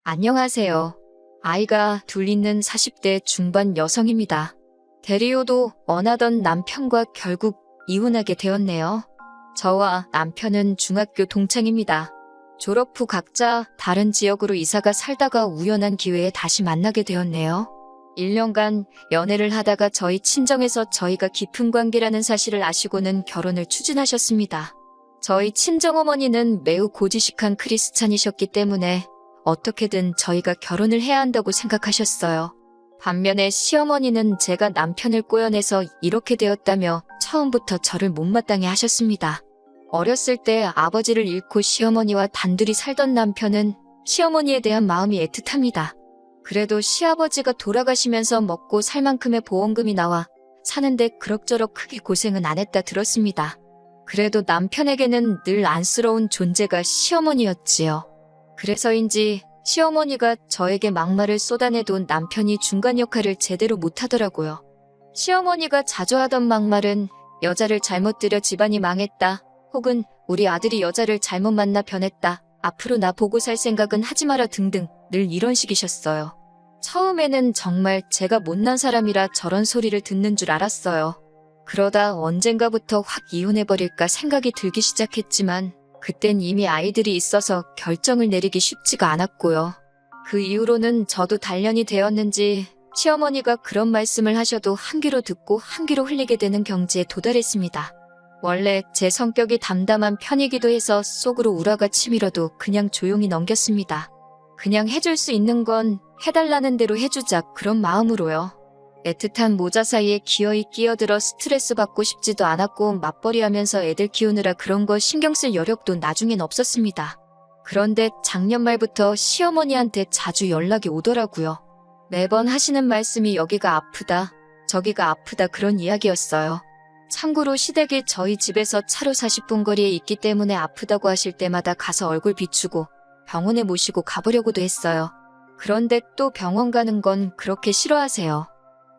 안녕하세요. 아이가 둘 있는 40대 중반 여성입니다. 대리호도 원하던 남편과 결국 이혼하게 되었네요. 저와 남편은 중학교 동창입니다. 졸업 후 각자 다른 지역으로 이사가 살다가 우연한 기회에 다시 만나게 되었네요. 1년간 연애를 하다가 저희 친정에서 저희가 깊은 관계라는 사실을 아시고는 결혼을 추진하셨습니다. 저희 친정어머니는 매우 고지식한 크리스찬이셨기 때문에 어떻게든 저희가 결혼을 해야 한다고 생각하셨어요. 반면에 시어머니는 제가 남편을 꼬여내서 이렇게 되었다며 처음부터 저를 못마땅해 하셨습니다. 어렸을 때 아버지를 잃고 시어머니와 단둘이 살던 남편은 시어머니에 대한 마음이 애틋합니다. 그래도 시아버지가 돌아가시면서 먹고 살 만큼의 보험금이 나와 사는데 그럭저럭 크게 고생은 안 했다 들었습니다. 그래도 남편에게는 늘 안쓰러운 존재가 시어머니였지요. 그래서인지 시어머니가 저에게 막말을 쏟아내도 남편이 중간 역할을 제대로 못하더라고요. 시어머니가 자주 하던 막말은 여자를 잘못 들여 집안이 망했다. 혹은 우리 아들이 여자를 잘못 만나 변했다. 앞으로 나 보고 살 생각은 하지 마라 등등 늘 이런 식이셨어요. 처음에는 정말 제가 못난 사람이라 저런 소리를 듣는 줄 알았어요. 그러다 언젠가부터 확 이혼해버릴까 생각이 들기 시작했지만 그땐 이미 아이들이 있어서 결정을 내리기 쉽지가 않았고요. 그 이후로는 저도 단련이 되었는지 시어머니가 그런 말씀을 하셔도 한 귀로 듣고 한 귀로 흘리게 되는 경지에 도달했습니다. 원래 제 성격이 담담한 편이기도 해서 속으로 우라가 치밀어도 그냥 조용히 넘겼습니다. 그냥 해줄 수 있는 건 해달라는 대로 해주자 그런 마음으로요. 애틋한 모자 사이에 기어이 끼어들어 스트레스 받고 싶지도 않았고 맞벌이하면서 애들 키우느라 그런 거 신경 쓸 여력도 나중엔 없었습니다. 그런데 작년 말부터 시어머니한테 자주 연락이 오더라고요. 매번 하시는 말씀이 여기가 아프다, 저기가 아프다 그런 이야기였어요. 참고로 시댁이 저희 집에서 차로 40분 거리에 있기 때문에 아프다고 하실 때마다 가서 얼굴 비추고 병원에 모시고 가보려고도 했어요. 그런데 또 병원 가는 건 그렇게 싫어하세요.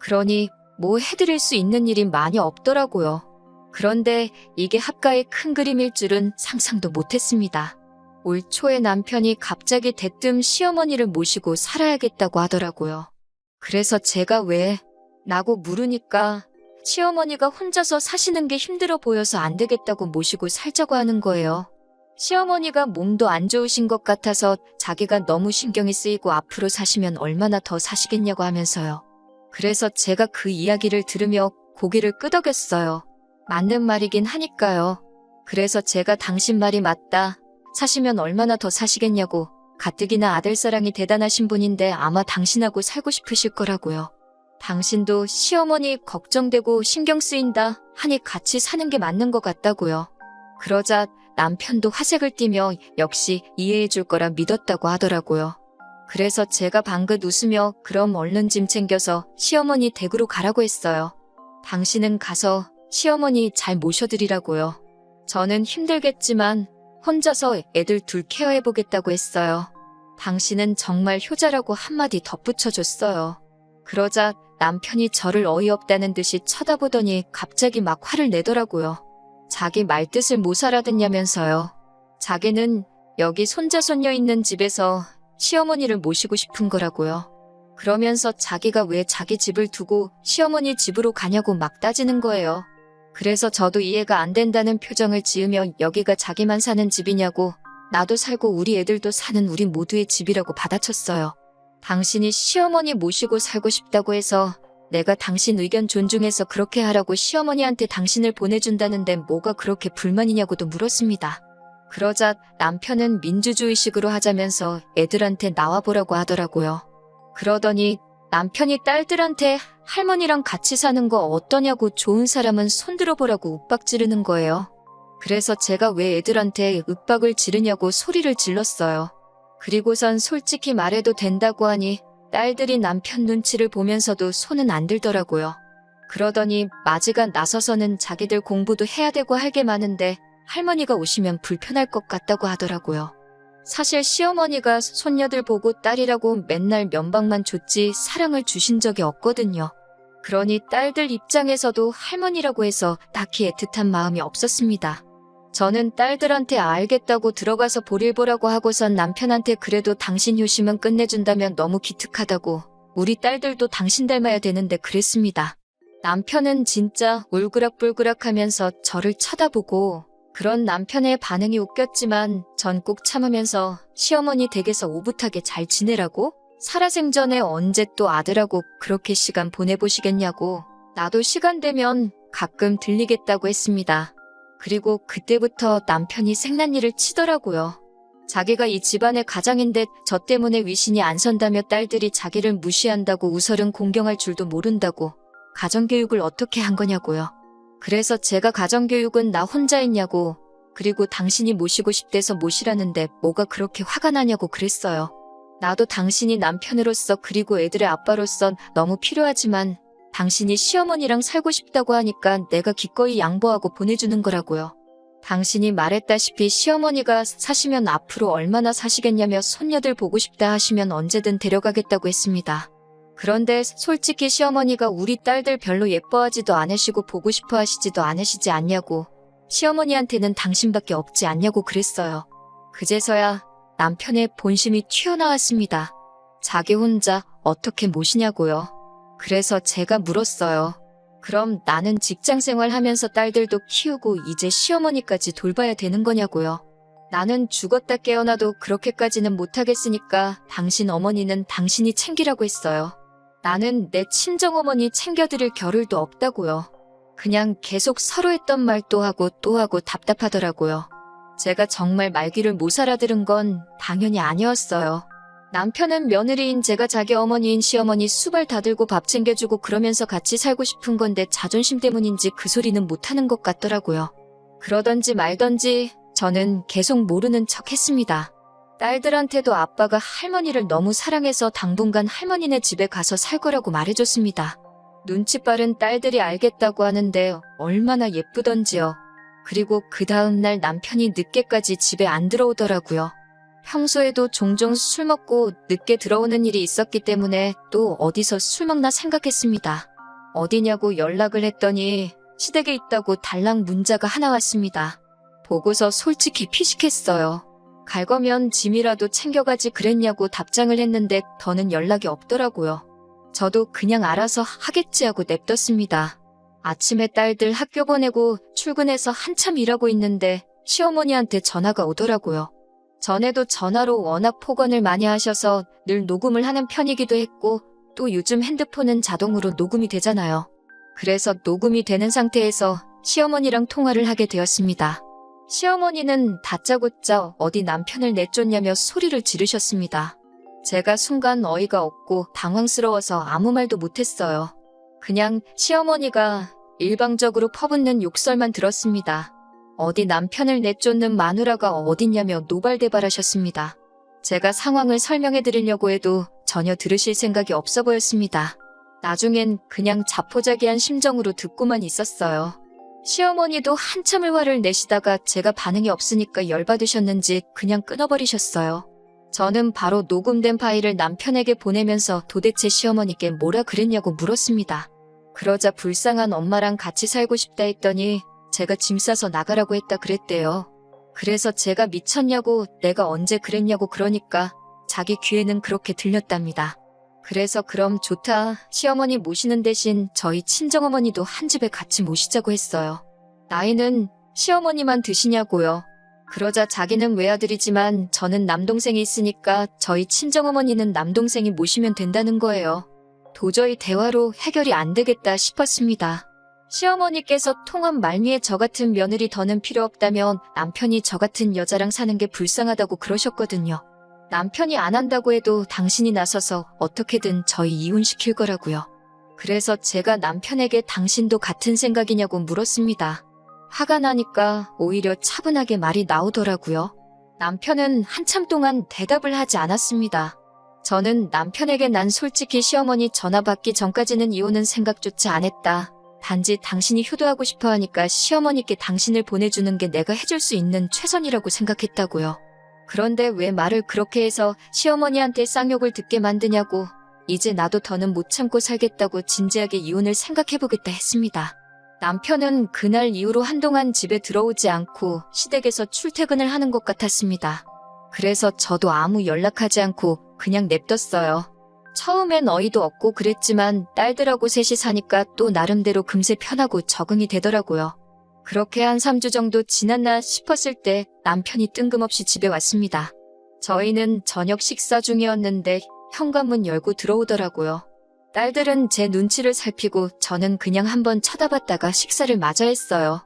그러니 뭐 해드릴 수 있는 일이 많이 없더라고요. 그런데 이게 합가의 큰 그림일 줄은 상상도 못했습니다. 올 초에 남편이 갑자기 대뜸 시어머니를 모시고 살아야겠다고 하더라고요. 그래서 제가 왜? 라고 물으니까 시어머니가 혼자서 사시는 게 힘들어 보여서 안 되겠다고 모시고 살자고 하는 거예요. 시어머니가 몸도 안 좋으신 것 같아서 자기가 너무 신경이 쓰이고 앞으로 사시면 얼마나 더 사시겠냐고 하면서요. 그래서 제가 그 이야기를 들으며 고개를 끄덕였어요. 맞는 말이긴 하니까요. 그래서 제가 당신 말이 맞다. 사시면 얼마나 더 사시겠냐고. 가뜩이나 아들사랑이 대단하신 분인데 아마 당신하고 살고 싶으실 거라고요. 당신도 시어머니 걱정되고 신경 쓰인다 하니 같이 사는 게 맞는 것 같다고요. 그러자 남편도 화색을 띠며 역시 이해해 줄 거라 믿었다고 하더라고요. 그래서 제가 방긋 웃으며 그럼 얼른 짐 챙겨서 시어머니 댁으로 가라고 했어요. 당신은 가서 시어머니 잘 모셔드리라고요. 저는 힘들겠지만 혼자서 애들 둘 케어해보겠다고 했어요. 당신은 정말 효자라고 한마디 덧붙여줬어요. 그러자 남편이 저를 어이없다는 듯이 쳐다보더니 갑자기 막 화를 내더라고요. 자기 말뜻을 못 알아듣냐면서요. 자기는 여기 손자 손녀 있는 집에서 시어머니를 모시고 싶은 거라고요. 그러면서 자기가 왜 자기 집을 두고 시어머니 집으로 가냐고 막 따지는 거예요. 그래서 저도 이해가 안 된다는 표정을 지으며 여기가 자기만 사는 집이냐고 나도 살고 우리 애들도 사는 우리 모두의 집이라고 받아쳤어요. 당신이 시어머니 모시고 살고 싶다고 해서 내가 당신 의견 존중해서 그렇게 하라고 시어머니한테 당신을 보내준다는데 뭐가 그렇게 불만이냐고도 물었습니다. 그러자 남편은 민주주의식으로 하자면서 애들한테 나와보라고 하더라고요. 그러더니 남편이 딸들한테 할머니랑 같이 사는 거 어떠냐고 좋은 사람은 손들어보라고 윽박 지르는 거예요. 그래서 제가 왜 애들한테 윽박을 지르냐고 소리를 질렀어요. 그리고선 솔직히 말해도 된다고 하니 딸들이 남편 눈치를 보면서도 손은 안 들더라고요. 그러더니 마지가 나서서는 자기들 공부도 해야 되고 할 게 많은데 할머니가 오시면 불편할 것 같다고 하더라고요. 사실 시어머니가 손녀들 보고 딸이라고 맨날 면박만 줬지 사랑을 주신 적이 없거든요. 그러니 딸들 입장에서도 할머니라고 해서 딱히 애틋한 마음이 없었습니다. 저는 딸들한테 알겠다고 들어가서 볼일 보라고 하고선 남편한테 그래도 당신 효심은 끝내준다면 너무 기특하다고 우리 딸들도 당신 닮아야 되는데 그랬습니다. 남편은 진짜 울그락불그락 하면서 저를 쳐다보고 그런 남편의 반응이 웃겼지만 전 꾹 참으면서 시어머니 댁에서 오붓하게 잘 지내라고? 살아생전에 언제 또 아들하고 그렇게 시간 보내보시겠냐고 나도 시간 되면 가끔 들리겠다고 했습니다. 그리고 그때부터 남편이 생난리를 치더라고요. 자기가 이 집안의 가장인데 저 때문에 위신이 안 선다며 딸들이 자기를 무시한다고 우설은 공경할 줄도 모른다고 가정교육을 어떻게 한 거냐고요. 그래서 제가 가정교육은 나 혼자 했냐고 그리고 당신이 모시고 싶대서 모시라는데 뭐가 그렇게 화가 나냐고 그랬어요. 나도 당신이 남편으로서 그리고 애들의 아빠로선 너무 필요하지만 당신이 시어머니랑 살고 싶다고 하니까 내가 기꺼이 양보하고 보내주는 거라고요. 당신이 말했다시피 시어머니가 사시면 앞으로 얼마나 사시겠냐며 손녀들 보고 싶다 하시면 언제든 데려가겠다고 했습니다. 그런데 솔직히 시어머니가 우리 딸들 별로 예뻐하지도 않으시고 보고 싶어 하시지도 않으시지 않냐고 시어머니한테는 당신밖에 없지 않냐고 그랬어요. 그제서야 남편의 본심이 튀어나왔습니다. 자기 혼자 어떻게 모시냐고요. 그래서 제가 물었어요. 그럼 나는 직장생활 하면서 딸들도 키우고 이제 시어머니까지 돌봐야 되는 거냐고요. 나는 죽었다 깨어나도 그렇게까지는 못하겠으니까 당신 어머니는 당신이 챙기라고 했어요. 나는 내 친정어머니 챙겨드릴 겨를도 없다고요. 그냥 계속 서로 했던 말 또 하고 답답하더라고요. 제가 정말 말귀를 못 알아들은 건 당연히 아니었어요. 남편은 며느리인 제가 자기 어머니인 시어머니 수발 다 들고 밥 챙겨주고 그러면서 같이 살고 싶은 건데 자존심 때문인지 그 소리는 못하는 것 같더라고요. 그러던지 말던지 저는 계속 모르는 척 했습니다. 딸들한테도 아빠가 할머니를 너무 사랑해서 당분간 할머니네 집에 가서 살 거라고 말해줬습니다. 눈치 빠른 딸들이 알겠다고 하는데 얼마나 예쁘던지요. 그리고 그 다음날 남편이 늦게까지 집에 안 들어오더라고요. 평소에도 종종 술 먹고 늦게 들어오는 일이 있었기 때문에 또 어디서 술 먹나 생각했습니다. 어디냐고 연락을 했더니 시댁에 있다고 달랑 문자가 하나 왔습니다. 보고서 솔직히 피식했어요. 갈 거면 짐이라도 챙겨가지 그랬냐고 답장을 했는데 더는 연락이 없더라고요. 저도 그냥 알아서 하겠지 하고 냅뒀습니다. 아침에 딸들 학교 보내고 출근해서 한참 일하고 있는데 시어머니한테 전화가 오더라고요. 전에도 전화로 워낙 폭언을 많이 하셔서 늘 녹음을 하는 편이기도 했고 또 요즘 핸드폰은 자동으로 녹음이 되잖아요. 그래서 녹음이 되는 상태에서 시어머니랑 통화를 하게 되었습니다. 시어머니는 다짜고짜 어디 남편을 내쫓냐며 소리를 지르셨습니다. 제가 순간 어이가 없고 당황스러워서 아무 말도 못했어요. 그냥 시어머니가 일방적으로 퍼붓는 욕설만 들었습니다. 어디 남편을 내쫓는 마누라가 어딨냐며 노발대발하셨습니다. 제가 상황을 설명해 드리려고 해도 전혀 들으실 생각이 없어 보였습니다. 나중엔 그냥 자포자기한 심정으로 듣고만 있었어요. 시어머니도 한참을 화를 내시다가 제가 반응이 없으니까 열받으셨는지 그냥 끊어버리셨어요. 저는 바로 녹음된 파일을 남편에게 보내면서 도대체 시어머니께 뭐라 그랬냐고 물었습니다. 그러자 불쌍한 엄마랑 같이 살고 싶다 했더니 제가 짐 싸서 나가라고 했다 그랬대요. 그래서 제가 미쳤냐고 내가 언제 그랬냐고 그러니까 자기 귀에는 그렇게 들렸답니다. 그래서 그럼 좋다. 시어머니 모시는 대신 저희 친정어머니도 한 집에 같이 모시자고 했어요. 나이는 시어머니만 드시냐고요. 그러자 자기는 외아들이지만 저는 남동생이 있으니까 저희 친정어머니는 남동생이 모시면 된다는 거예요. 도저히 대화로 해결이 안 되겠다 싶었습니다. 시어머니께서 통한 말미에 저 같은 며느리 더는 필요 없다면 남편이 저 같은 여자랑 사는 게 불쌍하다고 그러셨거든요. 남편이 안 한다고 해도 당신이 나서서 어떻게든 저희 이혼시킬 거라고요. 그래서 제가 남편에게 당신도 같은 생각이냐고 물었습니다. 화가 나니까 오히려 차분하게 말이 나오더라고요. 남편은 한참 동안 대답을 하지 않았습니다. 저는 남편에게 난 솔직히 시어머니 전화 받기 전까지는 이혼은 생각조차 안 했다. 단지 당신이 효도하고 싶어 하니까 시어머니께 당신을 보내주는 게 내가 해줄 수 있는 최선이라고 생각했다고요. 그런데 왜 말을 그렇게 해서 시어머니한테 쌍욕을 듣게 만드냐고 이제 나도 더는 못 참고 살겠다고 진지하게 이혼을 생각해보겠다 했습니다. 남편은 그날 이후로 한동안 집에 들어오지 않고 시댁에서 출퇴근을 하는 것 같았습니다. 그래서 저도 아무 연락하지 않고 그냥 냅뒀어요. 처음엔 어이도 없고 그랬지만 딸들하고 셋이 사니까 또 나름대로 금세 편하고 적응이 되더라고요. 그렇게 한 3주 정도 지났나 싶었을 때 남편이 뜬금없이 집에 왔습니다. 저희는 저녁 식사 중이었는데 현관문 열고 들어오더라고요. 딸들은 제 눈치를 살피고 저는 그냥 한번 쳐다봤다가 식사를 마저 했어요.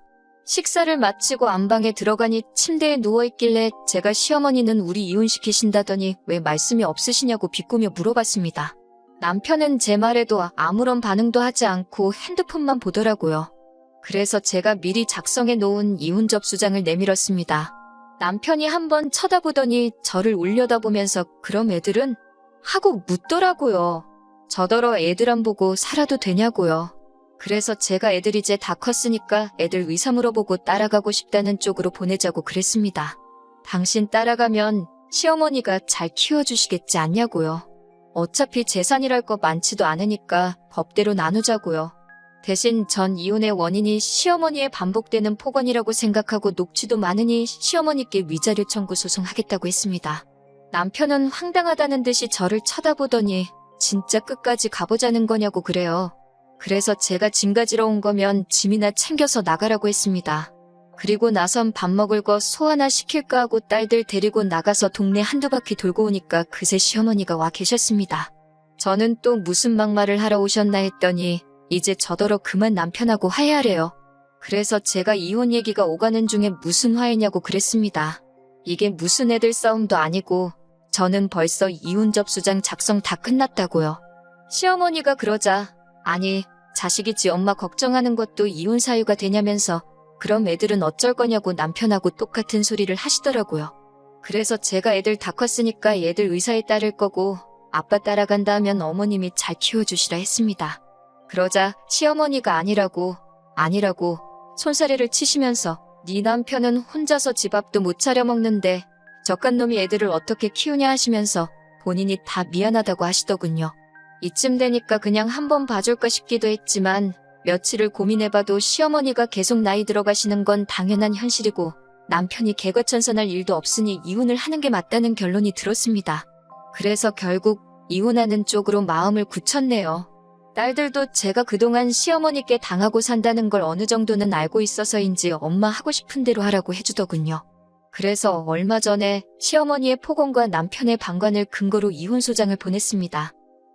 식사를 마치고 안방에 들어가니 침대에 누워있길래 제가 시어머니는 우리 이혼시키신다더니 왜 말씀이 없으시냐고 비꼬며 물어봤습니다. 남편은 제 말에도 아무런 반응도 하지 않고 핸드폰만 보더라고요. 그래서 제가 미리 작성해 놓은 이혼 접수장을 내밀었습니다. 남편이 한번 쳐다보더니 저를 울려다보면서 그럼 애들은? 하고 묻더라고요. 저더러 애들 안 보고 살아도 되냐고요. 그래서 제가 애들 이제 다 컸으니까 애들 의사 물어보고 따라가고 싶다는 쪽으로 보내자고 그랬습니다. 당신 따라가면 시어머니가 잘 키워주시겠지 않냐고요. 어차피 재산이랄 거 많지도 않으니까 법대로 나누자고요. 대신 전 이혼의 원인이 시어머니의 반복되는 폭언이라고 생각하고 녹취도 많으니 시어머니께 위자료 청구 소송하겠다고 했습니다. 남편은 황당하다는 듯이 저를 쳐다보더니 진짜 끝까지 가보자는 거냐고 그래요. 그래서 제가 짐 가지러 온 거면 짐이나 챙겨서 나가라고 했습니다. 그리고 나선 밥 먹을 거 소 하나 시킬까 하고 딸들 데리고 나가서 동네 한두 바퀴 돌고 오니까 그새 시어머니가 와 계셨습니다. 저는 또 무슨 막말을 하러 오셨나 했더니 이제 저더러 그만 남편하고 화해하래요. 그래서 제가 이혼 얘기가 오가는 중에 무슨 화해냐고 그랬습니다. 이게 무슨 애들 싸움도 아니고 저는 벌써 이혼 접수장 작성 다 끝났다고요. 시어머니가 그러자 아니 자식이지 엄마 걱정하는 것도 이혼 사유가 되냐면서 그럼 애들은 어쩔 거냐고 남편하고 똑같은 소리를 하시더라고요. 그래서 제가 애들 다 컸으니까 애들 의사에 따를 거고 아빠 따라간다 하면 어머님이 잘 키워주시라 했습니다. 그러자 시어머니가 아니라고 손사래를 치시면서 네 남편은 혼자서 집 앞도 못 차려 먹는데 저깟놈이 애들을 어떻게 키우냐 하시면서 본인이 다 미안하다고 하시더군요. 이쯤 되니까 그냥 한번 봐줄까 싶기도 했지만 며칠을 고민해봐도 시어머니가 계속 나이 들어가시는 건 당연한 현실이고 남편이 개과천선할 일도 없으니 이혼을 하는 게 맞다는 결론이 들었습니다. 그래서 결국 이혼하는 쪽으로 마음을 굳혔네요. 딸들도 제가 그동안 시어머니께 당하고 산다는 걸 어느 정도는 알고 있어서인지 엄마 하고 싶은 대로 하라고 해주더군요. 그래서 얼마 전에 시어머니의 폭언과 남편의 방관을 근거로 이혼소장을 보냈습니다.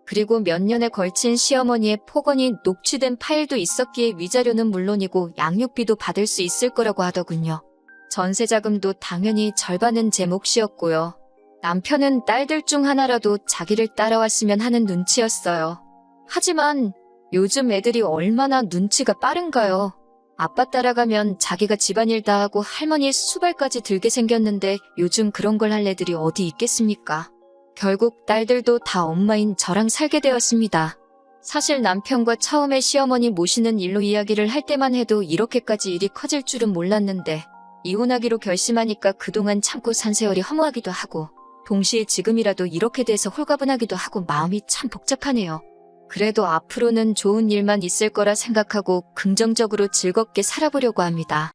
그리고 몇 년에 걸친 시어머니의 폭언이 녹취된 파일도 있었기에 위자료는 물론이고 양육비도 받을 수 있을 거라고 하더군요. 전세자금도 당연히 절반은 제 몫이었고요. 남편은 딸들 중 하나라도 자기를 따라왔으면 하는 눈치였어요. 하지만 요즘 애들이 얼마나 눈치가 빠른가요. 아빠 따라가면 자기가 집안일 다 하고 할머니 수발까지 들게 생겼는데 요즘 그런 걸 할 애들이 어디 있겠습니까? 결국 딸들도 다 엄마인 저랑 살게 되었습니다. 사실 남편과 처음에 시어머니 모시는 일로 이야기를 할 때만 해도 이렇게까지 일이 커질 줄은 몰랐는데 이혼하기로 결심하니까 그동안 참고 산 세월이 허무하기도 하고 동시에 지금이라도 이렇게 돼서 홀가분하기도 하고 마음이 참 복잡하네요. 그래도 앞으로는 좋은 일만 있을 거라 생각하고 긍정적으로 즐겁게 살아보려고 합니다.